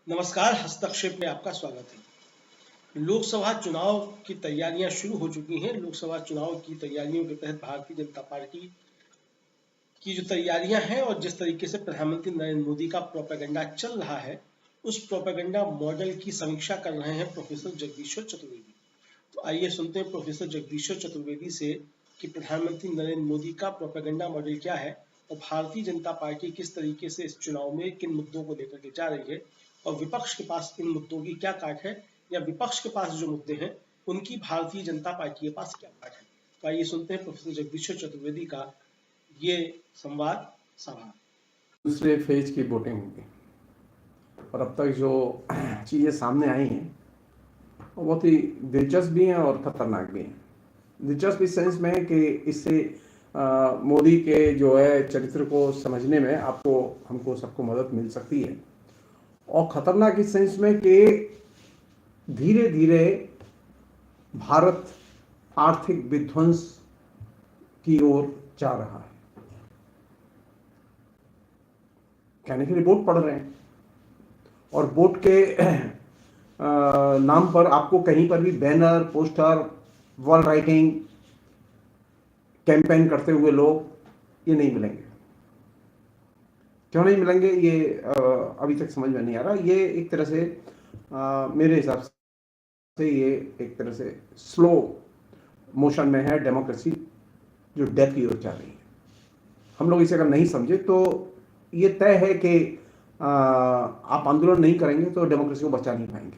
नमस्कार, हस्तक्षेप में आपका स्वागत है। लोकसभा चुनाव की तैयारियां शुरू हो चुकी हैं। लोकसभा चुनाव की तैयारियों के तहत भारतीय जनता पार्टी की जो तैयारियां हैं और जिस तरीके से प्रधानमंत्री नरेंद्र मोदी का प्रोपेगेंडा चल रहा है, उस प्रोपेगेंडा मॉडल की समीक्षा कर रहे हैं प्रोफेसर जगदीश्वर चतुर्वेदी। तो आइए सुनते हैं प्रोफेसर जगदीश्वर चतुर्वेदी से कि प्रधानमंत्री नरेंद्र मोदी का प्रोपेगेंडा मॉडल क्या है और भारतीय जनता पार्टी किस तरीके से इस चुनाव में किन मुद्दों को लेकर के जा रही है और विपक्ष के पास इन मुद्दों की क्या काट है, या विपक्ष के पास जो मुद्दे हैं उनकी भारतीय जनता पार्टी के पास क्या काट है। तो आइए सुनते हैं प्रोफेसर जगदीश्वर चतुर्वेदी का ये संवाद सभा। दूसरे फेज की वोटिंग होगी और अब तक जो चीज़ें सामने आई हैं वो बहुत ही दिलचस्प भी हैं और खतरनाक भी हैं। दिलचस्प इस सेंस में कि इससे मोदी के जो है चरित्र को समझने में आपको हमको सबको मदद मिल सकती है, और खतरनाक इस सेंस में कि धीरे धीरे भारत आर्थिक विध्वंस की ओर जा रहा है। कहने के लिए वोट पड़ रहे हैं और वोट के नाम पर आपको कहीं पर भी banner, poster, wall writing, campaign करते हुए लोग ये नहीं मिलेंगे। क्यों नहीं मिलेंगे ये अभी तक समझ में नहीं आ रहा। ये एक तरह से मेरे हिसाब से ये एक तरह से स्लो मोशन में है डेमोक्रेसी, जो डेथ की ओर जा रही है। हम लोग इसे अगर नहीं समझे तो ये तय है कि आप आंदोलन नहीं करेंगे तो डेमोक्रेसी को बचा नहीं पाएंगे।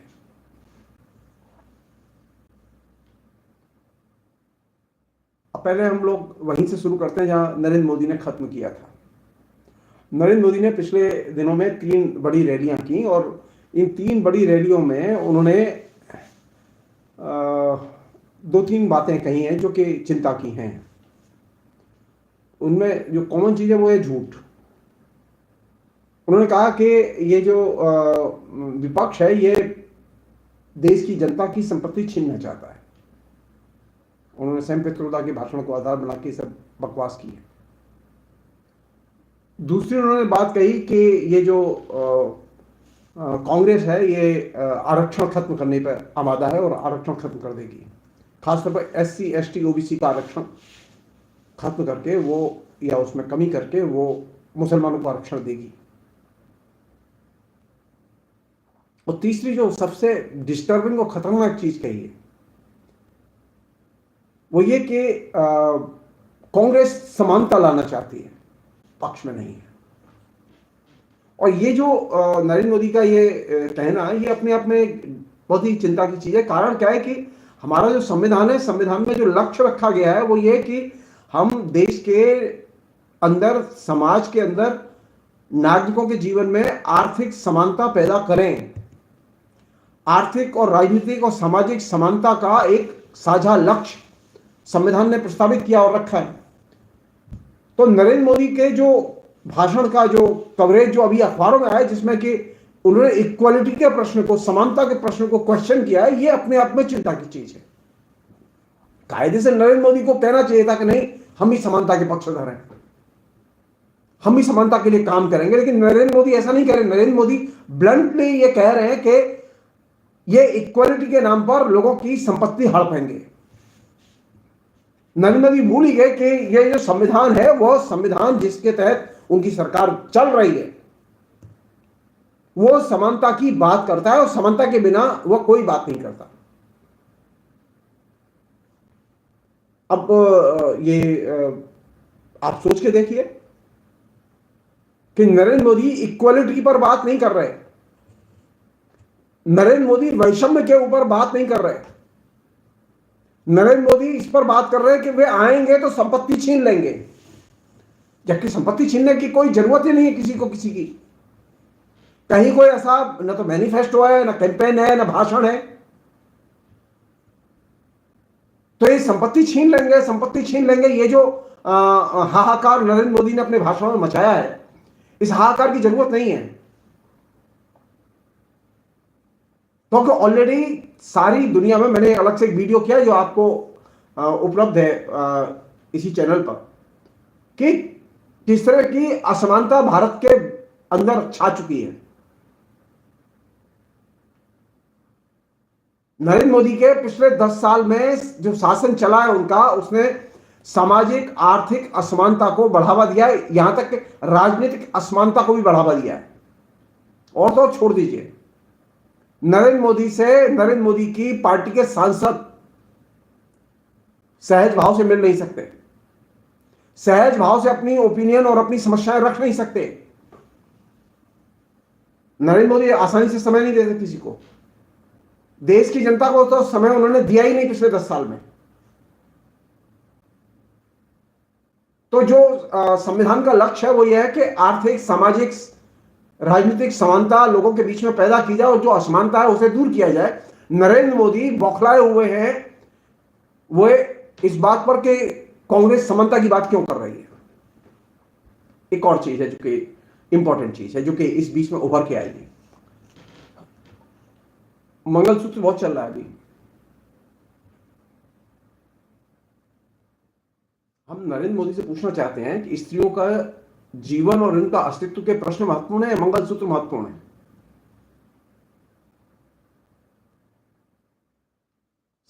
अब पहले हम लोग वहीं से शुरू करते हैं जहां नरेंद्र मोदी ने खत्म किया था। नरेंद्र मोदी ने पिछले दिनों में 3 बड़ी रैलियां की और इन 3 बड़ी रैलियों में उन्होंने 2-3 बातें कही हैं जो कि चिंता की हैं। उनमें जो कॉमन चीज है वो है झूठ। उन्होंने कहा कि ये जो विपक्ष है ये देश की जनता की संपत्ति छीनना चाहता है। उन्होंने सैम पित्रोदा के भाषण को आधार बना के सब बकवास की है। दूसरी उन्होंने बात कही कि ये जो कांग्रेस है ये आरक्षण खत्म करने पर आमादा है और आरक्षण खत्म कर देगी। खासतौर पर SC, ST, OBC का आरक्षण खत्म करके वो या उसमें कमी करके वो मुसलमानों को आरक्षण देगी। और तीसरी जो सबसे डिस्टर्बिंग और खतरनाक चीज कही है वो ये कि कांग्रेस समानता लाना चाहती है, पक्ष में नहीं है। और ये जो नरेंद्र मोदी का ये कहना ये अपने आप में बहुत ही चिंता की चीज है। कारण क्या है कि हमारा जो संविधान है, संविधान में जो लक्ष्य रखा गया है वो ये कि हम देश के अंदर, समाज के अंदर नागरिकों के जीवन में आर्थिक समानता पैदा करें। आर्थिक और राजनीतिक और सामाजिक समानता का एक साझा लक्ष्य संविधान ने प्रस्तावित किया और रखा है। तो नरेंद्र मोदी के जो भाषण का जो कवरेज जो अभी अखबारों में आया है, जिसमें कि उन्होंने इक्वालिटी के प्रश्न को, समानता के प्रश्न को क्वेश्चन किया है, ये अपने आप में चिंता की चीज है। कायदे से नरेंद्र मोदी को कहना चाहिए था कि नहीं, हम ही समानता के पक्षधर हैं, हम ही समानता के लिए काम करेंगे, लेकिन नरेंद्र मोदी ऐसा नहीं कह रहे। नरेंद्र मोदी ब्लंटली ये कह रहे हैं कि ये इक्वालिटी के नाम पर लोगों की संपत्ति हड़पेंगे। नरेंद्र मोदी भूल ही गए कि ये जो संविधान है वो संविधान जिसके तहत उनकी सरकार चल रही है वो समानता की बात करता है और समानता के बिना वो कोई बात नहीं करता। अब ये आप सोच के देखिए कि नरेंद्र मोदी इक्वालिटी पर बात नहीं कर रहे, नरेंद्र मोदी वैषम्य के ऊपर बात नहीं कर रहे, नरेंद्र मोदी इस पर बात कर रहे हैं कि वे आएंगे तो संपत्ति छीन लेंगे, जबकि संपत्ति छीनने की कोई जरूरत ही नहीं है किसी को किसी की। कहीं कोई ऐसा न तो मैनिफेस्टो है, न कैंपेन है, न भाषण है। तो ये संपत्ति छीन लेंगे, संपत्ति छीन लेंगे, ये जो हाहाकार नरेंद्र मोदी ने अपने भाषण में मचाया है, इस हाहाकार की जरूरत नहीं है। क्योंकि ऑलरेडी सारी दुनिया में, मैंने अलग से एक वीडियो किया जो आपको उपलब्ध है इसी चैनल पर, कि किस तरह की असमानता भारत के अंदर छा चुकी है। नरेंद्र मोदी के पिछले 10 साल में जो शासन चला है उनका, उसने सामाजिक आर्थिक असमानता को बढ़ावा दिया है, यहां तक कि राजनीतिक असमानता को भी बढ़ावा दिया है। और तो छोड़ दीजिए, नरेंद्र मोदी की पार्टी के सांसद सहज भाव से मिल नहीं सकते, सहज भाव से अपनी ओपिनियन और अपनी समस्याएं रख नहीं सकते। नरेंद्र मोदी आसानी से समय नहीं देते किसी को, देश की जनता को तो समय उन्होंने दिया ही नहीं पिछले 10 साल में। तो जो संविधान का लक्ष्य है वो यह है कि आर्थिक, सामाजिक, राजनीतिक समानता लोगों के बीच में पैदा की जाए और जो असमानता है उसे दूर किया जाए। नरेंद्र मोदी बौखलाए हुए हैं वो इस बात पर कि कांग्रेस समानता की बात क्यों कर रही है। एक और चीज है जो कि इंपॉर्टेंट चीज है, जो कि इस बीच में उभर के आएगी। मंगलसूत्र बहुत चल रहा है अभी। हम नरेंद्र मोदी से पूछना चाहते हैं कि स्त्रियों का जीवन और उनका अस्तित्व के प्रश्न महत्वपूर्ण है, मंगलसूत्र महत्वपूर्ण है?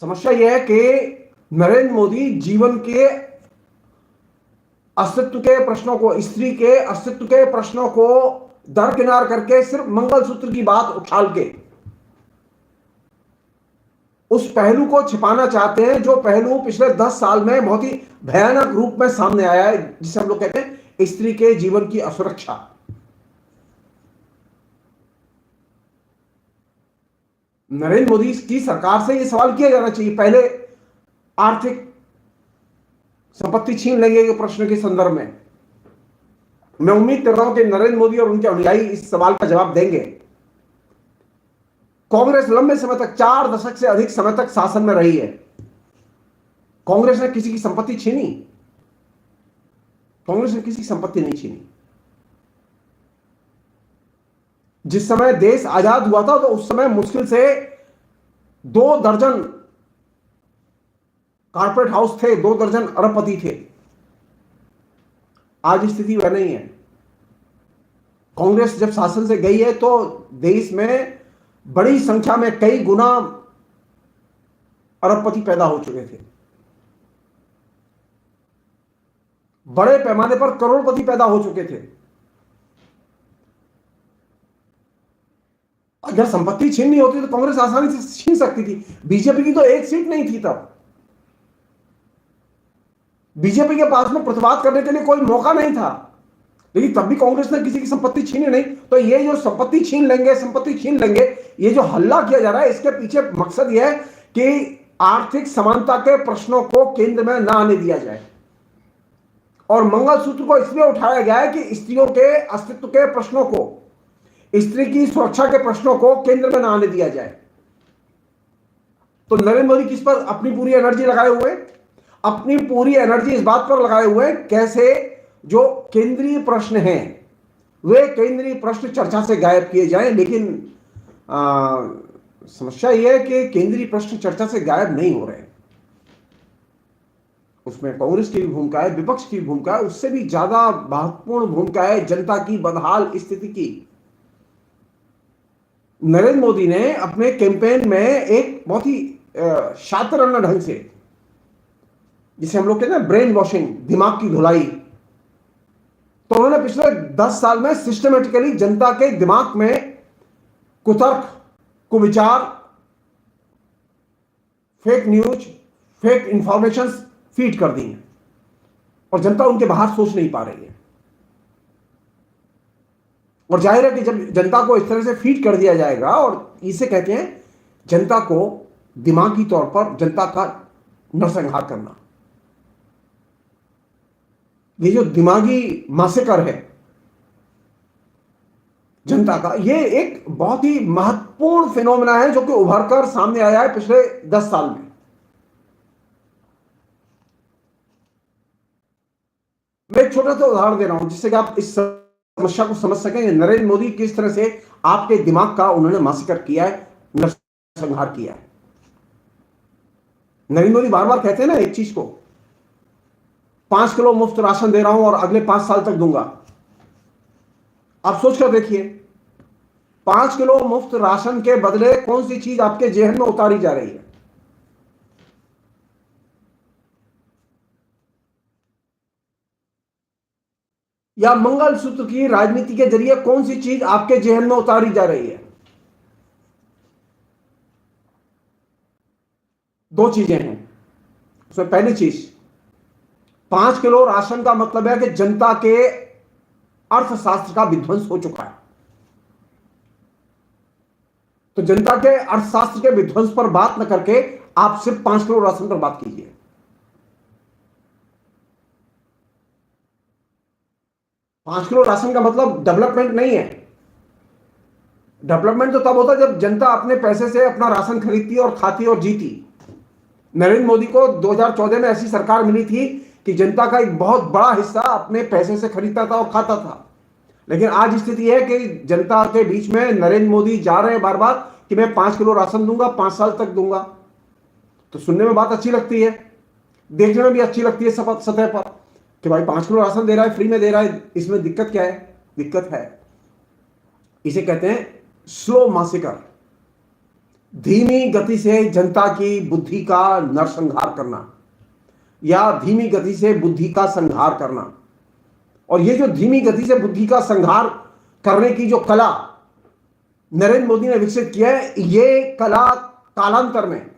समस्या यह है कि नरेंद्र मोदी जीवन के अस्तित्व के प्रश्नों को, स्त्री के अस्तित्व के प्रश्नों को दरकिनार करके सिर्फ मंगलसूत्र की बात उछाल के उस पहलू को छिपाना चाहते हैं जो पहलू पिछले 10 साल में बहुत ही भयानक रूप में सामने आया है, जिसे हम लोग कहते हैं स्त्री के जीवन की असुरक्षा। नरेंद्र मोदी की सरकार से यह सवाल किया जाना चाहिए। पहले आर्थिक संपत्ति छीन लेंगे के प्रश्न के संदर्भ में मैं उम्मीद कर रहा हूं कि नरेंद्र मोदी और उनके अनुयायी इस सवाल का जवाब देंगे। कांग्रेस लंबे समय तक, 4 दशक से अधिक समय तक शासन में रही है। कांग्रेस ने किसी की संपत्ति छीनी? कांग्रेस ने किसी की संपत्ति नहीं छीनी। जिस समय देश आजाद हुआ था तो उस समय मुश्किल से 2 दर्जन कॉर्पोरेट हाउस थे, 2 दर्जन अरबपति थे। आज स्थिति वह नहीं है। कांग्रेस जब शासन से गई है तो देश में बड़ी संख्या में कई गुना अरबपति पैदा हो चुके थे, बड़े पैमाने पर करोड़पति पैदा हो चुके थे। अगर संपत्ति छीननी होती तो कांग्रेस आसानी से छीन सकती थी। बीजेपी की तो 1 सीट नहीं थी तब। बीजेपी के पास में प्रतिवाद करने के लिए कोई मौका नहीं था, लेकिन तब भी कांग्रेस ने किसी की संपत्ति छीनी नहीं। तो ये जो संपत्ति छीन लेंगे, ये जो हल्ला किया जा रहा है, इसके पीछे मकसद यह है कि आर्थिक समानता के प्रश्नों को केंद्र में न आने दिया जाए। और मंगलसूत्र को इसलिए उठाया गया है कि स्त्रियों के अस्तित्व के प्रश्नों को, स्त्री की सुरक्षा के प्रश्नों को केंद्र में न आने दिया जाए। तो नरेंद्र मोदी किस पर अपनी पूरी एनर्जी लगाए हुए, अपनी पूरी एनर्जी इस बात पर लगाए हुए कैसे जो केंद्रीय प्रश्न हैं वे केंद्रीय प्रश्न चर्चा से गायब किए जाएं। लेकिन समस्या यह है कि केंद्रीय प्रश्न चर्चा से गायब नहीं हो रहे। उसमें कांग्रेस की भी भूमिका है, विपक्ष की भूमिका है, उससे भी ज्यादा महत्वपूर्ण भूमिका है जनता की बदहाल स्थिति की। नरेंद्र मोदी ने अपने कैंपेन में एक बहुत ही शातिराना ढंग से, जिसे हम लोग कहते हैं ब्रेन वॉशिंग, दिमाग की धुलाई, तो उन्होंने पिछले 10 साल में सिस्टमेटिकली जनता के दिमाग में कुतर्क, कुविचार, fake news, fake information feed कर दी है और जनता उनके बाहर सोच नहीं पा रही है। और जाहिर है कि जब जनता को इस तरह से फीड कर दिया जाएगा, और इसे कहते हैं जनता को दिमागी तौर पर जनता का नरसंहार करना। ये जो दिमागी मासेकर है जनता का, ये एक बहुत ही महत्वपूर्ण फिनोमेना है जो कि उभरकर सामने आया है पिछले 10 साल में। मैं एक छोटा सा उदाहरण दे रहा हूं जिससे कि आप इस समस्या को समझ सकें। नरेंद्र मोदी किस तरह से आपके दिमाग का उन्होंने मासेकर किया है, नरसंहार किया है। नरेंद्र मोदी बार बार कहते हैं ना एक चीज को, 5 किलो मुफ्त राशन दे रहा हूं और अगले 5 साल तक दूंगा। आप सोच कर देखिए, 5 किलो मुफ्त राशन के बदले कौन सी चीज आपके जेहन में उतारी जा रही है? या मंगलसूत्र की राजनीति के जरिए कौन सी चीज आपके जेहन में उतारी जा रही है? दो चीजें हैं उसमें। पहली चीज, 5 किलो राशन का मतलब है कि जनता के अर्थशास्त्र का विध्वंस हो चुका है। तो जनता के अर्थशास्त्र के विध्वंस पर बात न करके आप सिर्फ 5 किलो राशन पर बात कीजिए। पांच किलो राशन का मतलब डेवलपमेंट नहीं है। डेवलपमेंट तो तब होता है जब जनता अपने पैसे से अपना राशन खरीदती और खाती और जीती। नरेंद्र मोदी को 2014 में ऐसी सरकार मिली थी कि जनता का एक बहुत बड़ा हिस्सा अपने पैसे से खरीदता था और खाता था। लेकिन आज स्थिति है कि जनता के बीच में नरेंद्र मोदी जा रहे हैं बार बार कि मैं 5 किलो राशन दूंगा, 5 साल तक दूंगा। तो सुनने में बात अच्छी लगती है, देखने में भी अच्छी लगती है सतह पर कि भाई 5 किलो राशन दे रहा है, फ्री में दे रहा है, इसमें दिक्कत क्या है? दिक्कत है, इसे कहते हैं स्लो मासिकर, धीमी गति से जनता की बुद्धि का नरसंहार करना या धीमी गति से बुद्धि का संहार करना। और ये जो धीमी गति से बुद्धि का संहार करने की जो कला नरेंद्र मोदी ने विकसित किया है, ये कला कालांतर में,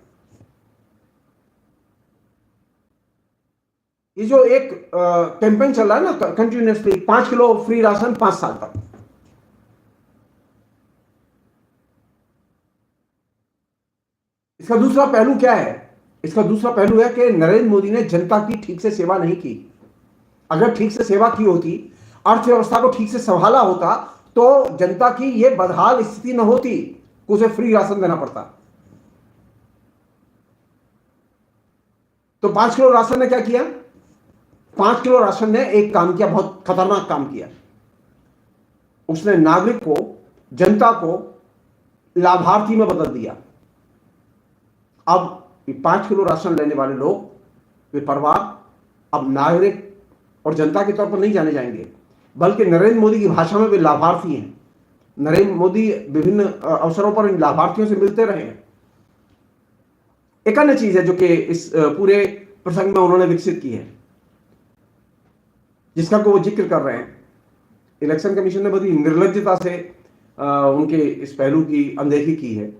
ये जो एक कैंपेन चल रहा है ना कंटिन्यूअसली, 5 किलो फ्री राशन 5 साल तक, इसका दूसरा पहलू क्या है? इसका दूसरा पहलू है कि नरेंद्र मोदी ने जनता की ठीक से सेवा नहीं की। अगर ठीक से सेवा की होती, अर्थव्यवस्था को ठीक से संभाला होता, तो जनता की यह बदहाल स्थिति न होती कि उसे फ्री राशन देना पड़ता। तो 5 किलो राशन ने क्या किया? 5 किलो राशन ने एक काम किया, बहुत खतरनाक काम किया। उसने नागरिक को, जनता को लाभार्थी में बदल दिया। अब 5 किलो राशन लेने वाले लोग, वे परिवार अब नागरिक और जनता के तौर पर नहीं जाने जाएंगे, बल्कि नरेंद्र मोदी की भाषा में वे लाभार्थी हैं। नरेंद्र मोदी विभिन्न अवसरों पर इन लाभार्थियों से मिलते रहे हैं। एक अन्य चीज है जो कि इस पूरे प्रसंग में उन्होंने विकसित की है, जिसका को वो जिक्र कर रहे हैं। इलेक्शन कमीशन ने बड़ी निर्लज्जता से उनके इस पहलू की अनदेखी की है।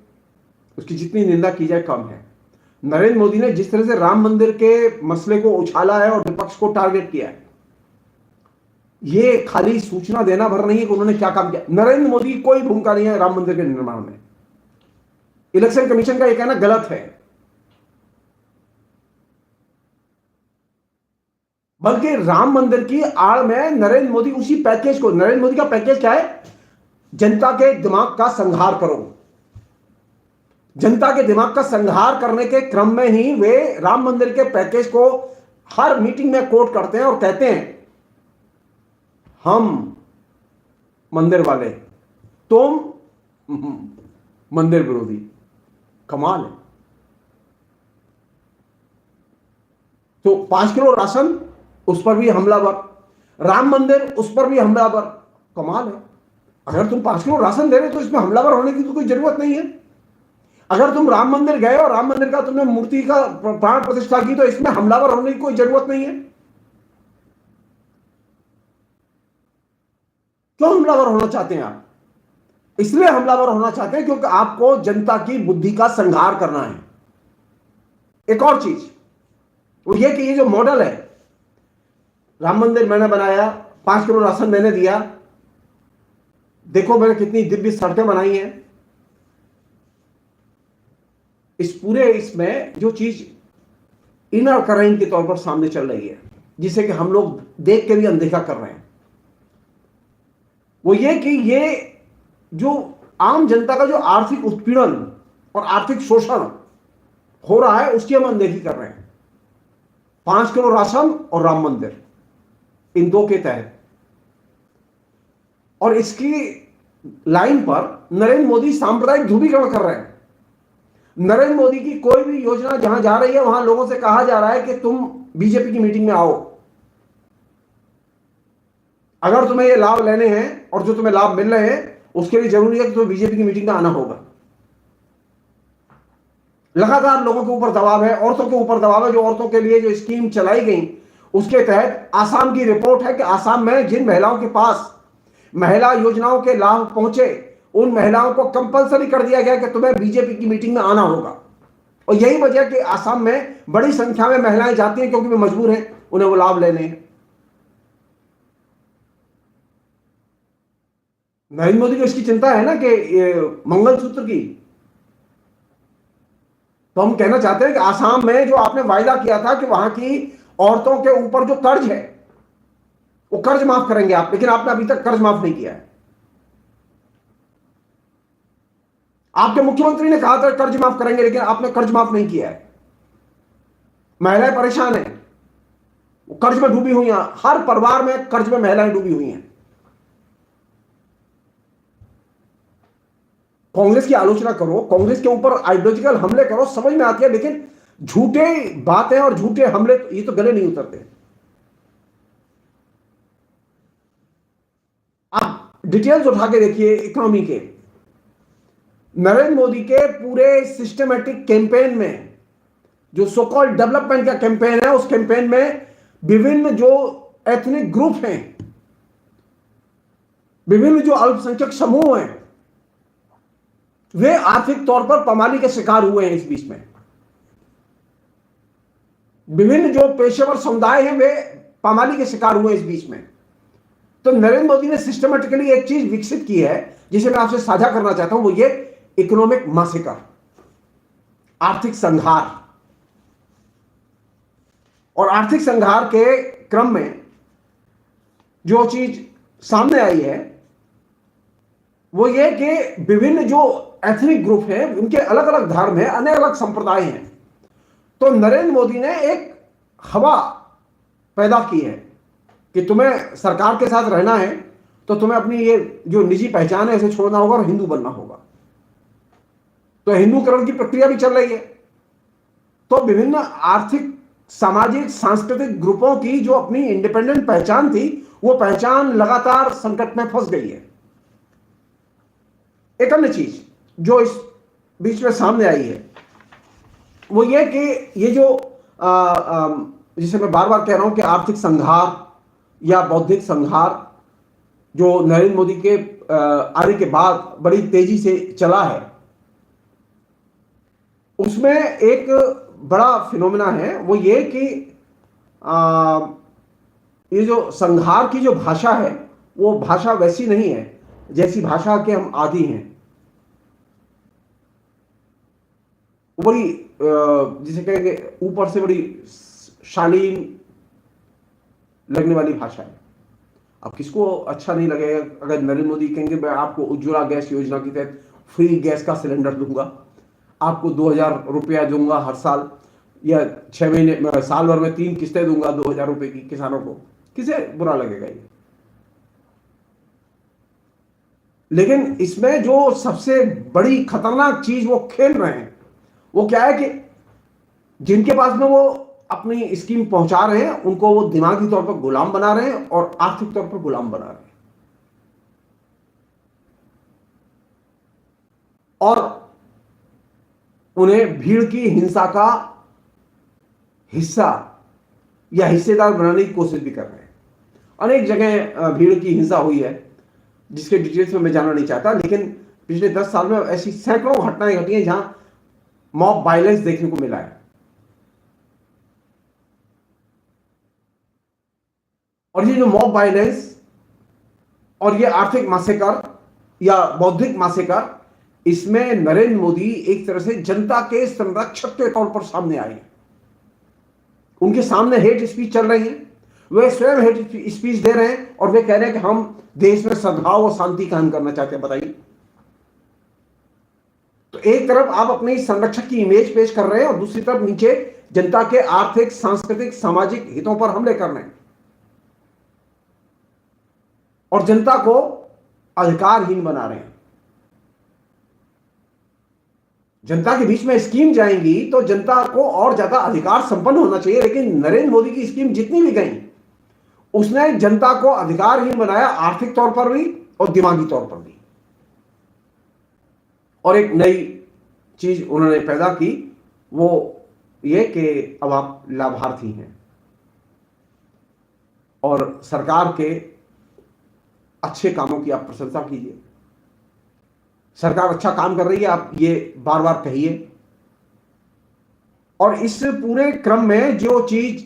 उसकी जितनी निंदा की जाए कम है। नरेंद्र मोदी ने जिस तरह से राम मंदिर के मसले को उछाला है और विपक्ष को टारगेट किया है, ये खाली सूचना देना भर नहीं है कि उन्होंने क्या काम किया। नरेंद्र मोदी की कोई भूमिका नहीं है राम मंदिर के निर्माण में। इलेक्शन कमीशन का यह कहना गलत है, बल्कि राम मंदिर की आड़ में नरेंद्र मोदी उसी पैकेज को, नरेंद्र मोदी का पैकेज क्या है? जनता के दिमाग का संहार करो। जनता के दिमाग का संहार करने के क्रम में ही वे राम मंदिर के पैकेज को हर मीटिंग में कोट करते हैं और कहते हैं, हम मंदिर वाले, तुम मंदिर विरोधी। कमाल है। तो 5 किलो राशन, उस पर भी हमलावर, राम मंदिर, उस पर भी हमलावर। कमाल है। अगर तुम 5 किलो राशन दे रहे हो तो इसमें हमलावर होने की तो कोई जरूरत नहीं है। अगर तुम राम मंदिर गए और राम मंदिर का तुमने मूर्ति का प्राण प्रतिष्ठा की तो इसमें हमलावर होने की कोई जरूरत नहीं है। क्यों हमलावर होना चाहते हैं आप? इसलिए हमलावर होना चाहते हैं क्योंकि आपको जनता की बुद्धि का संहार करना है। एक और चीज वो ये कि ये जो मॉडल है, राम मंदिर मैंने बनाया, 5 किलो राशन मैंने दिया, देखो मैंने कितनी दिव्य सड़कें बनाई हैं, इस पूरे इसमें जो चीज इनर करेंट के तौर पर सामने चल रही है, जिसे कि हम लोग देख के भी अनदेखा कर रहे हैं, वो ये कि ये जो आम जनता का जो आर्थिक उत्पीड़न और आर्थिक शोषण हो रहा है, उसकी हम अनदेखी कर रहे हैं। 5 किलो राशन और राम मंदिर, इन दो के तहत। और इसकी लाइन पर नरेंद्र मोदी सांप्रदायिक ध्रुवीकरण कर रहे हैं। नरेंद्र मोदी की कोई भी योजना जहां जा रही है वहां लोगों से कहा जा रहा है कि तुम बीजेपी की मीटिंग में आओ, अगर तुम्हें ये लाभ लेने हैं और जो तुम्हें लाभ मिल रहे हैं उसके लिए जरूरी है कि तुम्हें बीजेपी की मीटिंग में आना होगा। लगातार लोगों के ऊपर दबाव है, औरतों के ऊपर दबाव है। जो औरतों के लिए जो स्कीम चलाई गई उसके तहत आसाम की रिपोर्ट है कि आसाम में जिन महिलाओं के पास महिला योजनाओं के लाभ पहुंचे उन महिलाओं को कंपलसरी कर दिया गया कि तुम्हें बीजेपी की मीटिंग में आना होगा। और यही वजह कि आसाम में बड़ी संख्या में महिलाएं जाती हैं क्योंकि वे मजबूर हैं, उन्हें वो लाभ लेने हैं। नरेंद्र मोदी को इसकी चिंता है ना कि मंगलसूत्र की। तो हम कहना चाहते हैं कि आसाम में जो आपने वायदा किया था कि वहां की औरतों के ऊपर जो कर्ज है वो कर्ज माफ करेंगे आप, लेकिन आपने अभी तक कर्ज माफ नहीं किया है। आपके मुख्यमंत्री ने कहा था कर्ज माफ करेंगे, लेकिन आपने कर्ज माफ नहीं किया है। महिलाएं परेशान हैं, वो कर्ज में डूबी हुई हैं। हर परिवार में कर्ज में महिलाएं डूबी हुई हैं। कांग्रेस की आलोचना करो, कांग्रेस के ऊपर आइडियोलॉजिकल हमले करो, समझ में आती है, लेकिन झूठे बातें और झूठे हमले ये तो गले नहीं उतरते। आप डिटेल्स उठा के देखिए इकोनॉमी के। नरेंद्र मोदी के पूरे सिस्टमैटिक कैंपेन में जो सो कॉल्ड डेवलपमेंट का कैंपेन है, उस कैंपेन में विभिन्न जो एथनिक ग्रुप हैं, विभिन्न जो अल्पसंख्यक समूह हैं, वे आर्थिक तौर पर पामाली के शिकार हुए हैं। इस बीच में विभिन्न जो पेशेवर समुदाय हैं वे पामाली के शिकार हुए हैं इस बीच में। तो नरेंद्र मोदी ने सिस्टमेटिकली एक चीज विकसित की है जिसे मैं आपसे साझा करना चाहता हूं, वो ये इकोनॉमिक मासेकर, आर्थिक संहार। और आर्थिक संहार के क्रम में जो चीज सामने आई है वो ये कि विभिन्न जो एथनिक ग्रुप हैं उनके अलग अलग धर्म हैं, अलग अलग संप्रदाय हैं। तो नरेंद्र मोदी ने एक हवा पैदा की है कि तुम्हें सरकार के साथ रहना है तो तुम्हें अपनी ये जो निजी पहचान है इसे छोड़ना होगा और हिंदू बनना होगा। तो हिंदूकरण की प्रक्रिया भी चल रही है। तो विभिन्न आर्थिक, सामाजिक, सांस्कृतिक ग्रुपों की जो अपनी इंडिपेंडेंट पहचान थी वो पहचान लगातार संकट में फंस गई है। एक अन्य चीज जो इस बीच में सामने आई है वो ये कि ये जो जिसे मैं बार बार कह रहा हूं कि आर्थिक संहार या बौद्धिक संहार जो नरेंद्र मोदी के आने के बाद बड़ी तेजी से चला है, उसमें एक बड़ा फिनोमेना है वो ये कि ये जो संहार की जो भाषा है वो भाषा वैसी नहीं है जैसी भाषा के हम आदी हैं। बड़ी जिसे कहेंगे ऊपर से बड़ी शालीन लगने वाली भाषा है। अब किसको अच्छा नहीं लगेगा अगर नरेंद्र मोदी कहेंगे मैं आपको उज्ज्वला गैस योजना के तहत फ्री गैस का सिलेंडर दूंगा, आपको 2000 रुपया दूंगा हर साल, या 6 महीने साल भर में 3 किस्तें दूंगा 2000 रुपए की किसानों को। किसे बुरा लगेगा ये? लेकिन इसमें जो सबसे बड़ी खतरनाक चीज वो खेल रहे हैं वो क्या है कि जिनके पास में वो अपनी स्कीम पहुंचा रहे हैं उनको वो दिमागी तौर पर गुलाम बना रहे हैं और आर्थिक तौर पर गुलाम बना रहे हैं। और उन्हें भीड़ की हिंसा का हिस्सा या हिस्सेदार बनाने की कोशिश भी कर रहे हैं। अनेक जगह भीड़ की हिंसा हुई है जिसके डिटेल्स में मैं जाना नहीं चाहता, लेकिन पिछले 10 साल में ऐसी सैकड़ों घटनाएं घटी हैं जहां मॉब वायलेंस देखने को मिला है। और ये जो मॉब वायलेंस और ये आर्थिक मासेकर या बौद्धिक मासेकर, इसमें नरेंद्र मोदी एक तरह से जनता के संरक्षक के तौर पर सामने आए हैं। उनके सामने हेट स्पीच चल रही है, वे स्वयं हेट स्पीच दे रहे हैं और वे कह रहे हैं कि हम देश में सद्भाव और शांति कायम करना चाहते हैं। बताइए, तो एक तरफ आप अपने संरक्षक की इमेज पेश कर रहे हैं और दूसरी तरफ नीचे जनता के आर्थिक, सांस्कृतिक, सामाजिक हितों पर हमले कर रहे हैं और जनता को अधिकारहीन बना रहे हैं। जनता के बीच में स्कीम जाएंगी तो जनता को और ज्यादा अधिकार संपन्न होना चाहिए, लेकिन नरेंद्र मोदी की स्कीम जितनी भी गई उसने जनता को अधिकारहीन बनाया, आर्थिक तौर पर भी और दिमागी तौर पर भी। और एक नई चीज उन्होंने पैदा की, वो ये कि अब आप लाभार्थी हैं और सरकार के अच्छे कामों की आप प्रशंसा कीजिए। सरकार अच्छा काम कर रही है, आप ये बार बार कहिए। और इस पूरे क्रम में जो चीज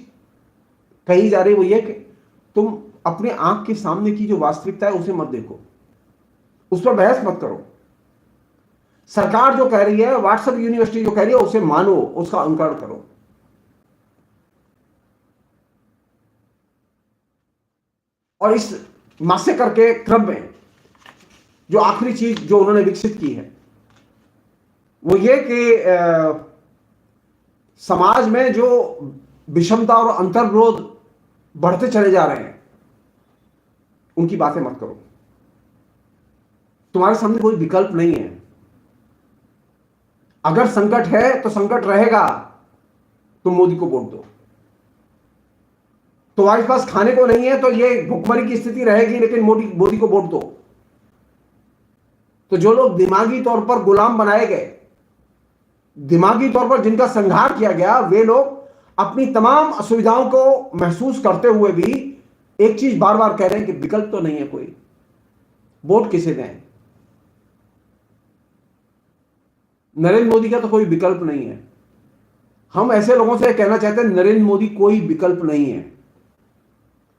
कही जा रही है वो ये कि तुम अपने आंख के सामने की जो वास्तविकता है उसे मत देखो, उस पर बहस मत करो। सरकार जो कह रही है, व्हाट्सएप यूनिवर्सिटी जो कह रही है उसे मानो, उसका अनुकरण करो। और इस मास्टर के क्रम में जो आखिरी चीज जो उन्होंने विकसित की है वो ये कि समाज में जो विषमता और अंतर्विरोध बढ़ते चले जा रहे हैं उनकी बातें मत करो। तुम्हारे सामने कोई विकल्प नहीं है। अगर संकट है तो संकट रहेगा, तुम मोदी को वोट दो। तुम्हारे पास खाने को नहीं है तो ये भुखमरी की स्थिति रहेगी, लेकिन मोदी को वोट दो। तो जो लोग दिमागी तौर पर गुलाम बनाए गए, दिमागी तौर पर जिनका संहार किया गया, वे लोग अपनी तमाम असुविधाओं को महसूस करते हुए भी एक चीज बार बार कह रहे हैं कि विकल्प तो नहीं है कोई, वोट किसे दें। नरेंद्र मोदी का तो कोई विकल्प नहीं है। हम ऐसे लोगों से कहना चाहते हैं नरेंद्र मोदी कोई विकल्प नहीं है।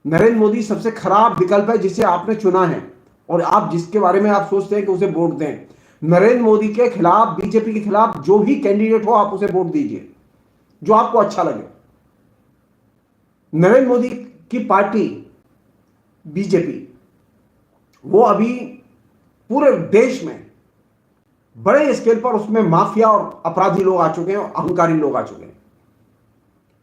नरेंद्र मोदी सबसे खराब विकल्प है जिसे आपने चुना है और आप जिसके बारे में आप सोचते हैं कि उसे वोट दें। नरेंद्र मोदी के खिलाफ, बीजेपी के खिलाफ जो भी कैंडिडेट हो आप उसे वोट दीजिए जो आपको अच्छा लगे। नरेंद्र मोदी की पार्टी बीजेपी, वो अभी पूरे देश में बड़े स्केल पर उसमें माफिया और अपराधी लोग आ चुके हैं और अहंकारी लोग आ चुके हैं।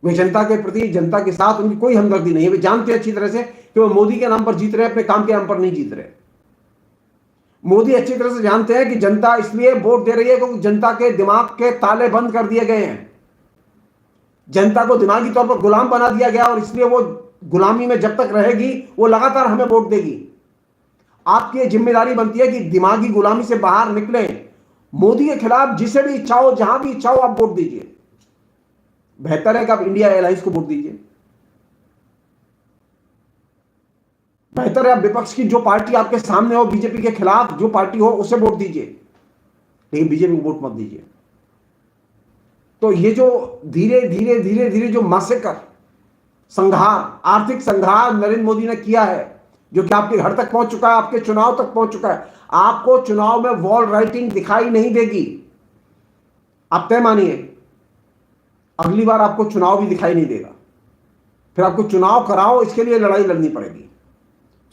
वे जनता के प्रति, जनता के साथ उनकी कोई हमदर्दी नहीं है। वे जानते हैं अच्छी तरह से कि वो मोदी के नाम पर जीत रहे हैं, अपने काम के नाम पर नहीं जीत रहे। मोदी अच्छी तरह से जानते हैं कि जनता इसलिए वोट दे रही है क्योंकि जनता के दिमाग के ताले बंद कर दिए गए हैं। जनता को दिमागी तौर पर गुलाम बना दिया गया और इसलिए वो गुलामी में जब तक रहेगी वो लगातार हमें वोट देगी। आपकी जिम्मेदारी बनती है कि दिमागी गुलामी से बाहर निकले, मोदी के खिलाफ जिसे भी इच्छा हो, जहां भी इच्छा हो आप वोट दीजिए। बेहतर है कि आप इंडिया एलायंस को वोट दीजिए। बेहतर है आप विपक्ष की जो पार्टी आपके सामने हो, बीजेपी के खिलाफ जो पार्टी हो, उसे वोट दीजिए, लेकिन बीजेपी को वोट मत दीजिए। तो ये जो धीरे धीरे धीरे धीरे जो मैसेकर, संघार, आर्थिक संघार नरेंद्र मोदी ने किया है, जो कि आपके घर तक पहुंच चुका है, आपके चुनाव तक पहुंच चुका है। आपको चुनाव में वॉल राइटिंग दिखाई नहीं देगी। आप तय मानिए, अगली बार आपको चुनाव भी दिखाई नहीं देगा। फिर आपको चुनाव कराओ, इसके लिए लड़ाई लड़नी पड़ेगी।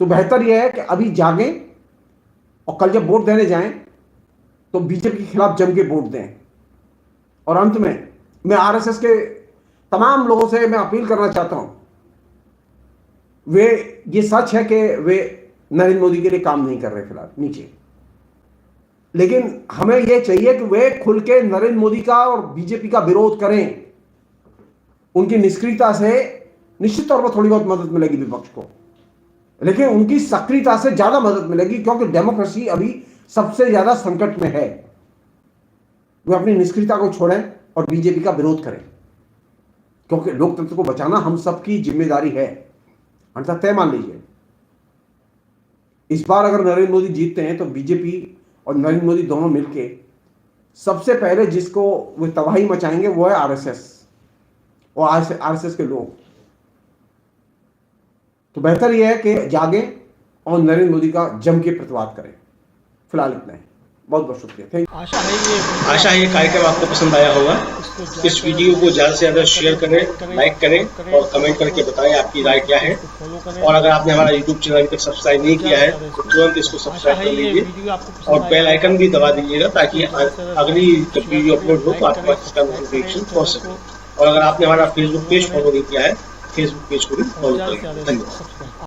तो बेहतर यह है कि अभी जागें और कल जब वोट देने जाएं तो बीजेपी के खिलाफ जम के वोट दें। और अंत में मैं आरएसएस के तमाम लोगों से मैं अपील करना चाहता हूं, ये सच है कि वे नरेंद्र मोदी के लिए काम नहीं कर रहे फिलहाल नीचे, लेकिन हमें यह चाहिए कि वे खुल के नरेंद्र मोदी का और बीजेपी का विरोध करें। उनकी निष्क्रियता से निश्चित तौर पर थोड़ी बहुत मदद मिलेगी विपक्ष को, लेकिन उनकी सक्रियता से ज्यादा मदद मिलेगी, क्योंकि डेमोक्रेसी अभी सबसे ज्यादा संकट में है। वे अपनी निष्क्रियता को छोड़ें और बीजेपी का विरोध करें, क्योंकि लोकतंत्र को बचाना हम सबकी जिम्मेदारी है। अन्यथा तय मान लीजिए, इस बार अगर नरेंद्र मोदी जीतते हैं तो बीजेपी और नरेंद्र मोदी दोनों मिलके सबसे पहले जिसको वे तबाही मचाएंगे वो है आरएसएस और आरएसएस के लोग। तो बेहतर यह है कि जागें और नरेंद्र मोदी का जम के प्रतिवाद करें। फिलहाल इतना है, बहुत बहुत शुक्रिया, थैंक यू। आशा है ये कार्यक्रम आपको पसंद आया होगा। इस वीडियो को ज़्यादा से ज़्यादा शेयर करें, लाइक करें और कमेंट करके बताएं आपकी राय क्या है। और अगर आपने हमारा यूट्यूब चैनल अभी तक सब्सक्राइब नहीं किया है तो तुरंत इसको सब्सक्राइब कर लीजिए और बेल आइकन भी दबा दीजिएगा, ताकि अगली जब वीडियो अपलोड हो तो आपके पास इसका नोटिफिकेशन पहुंच सके। और अगर आपने हमारा फेसबुक पेज फॉलो नहीं किया है, फेसबुक पेज को भी फॉलो करें। धन्यवाद।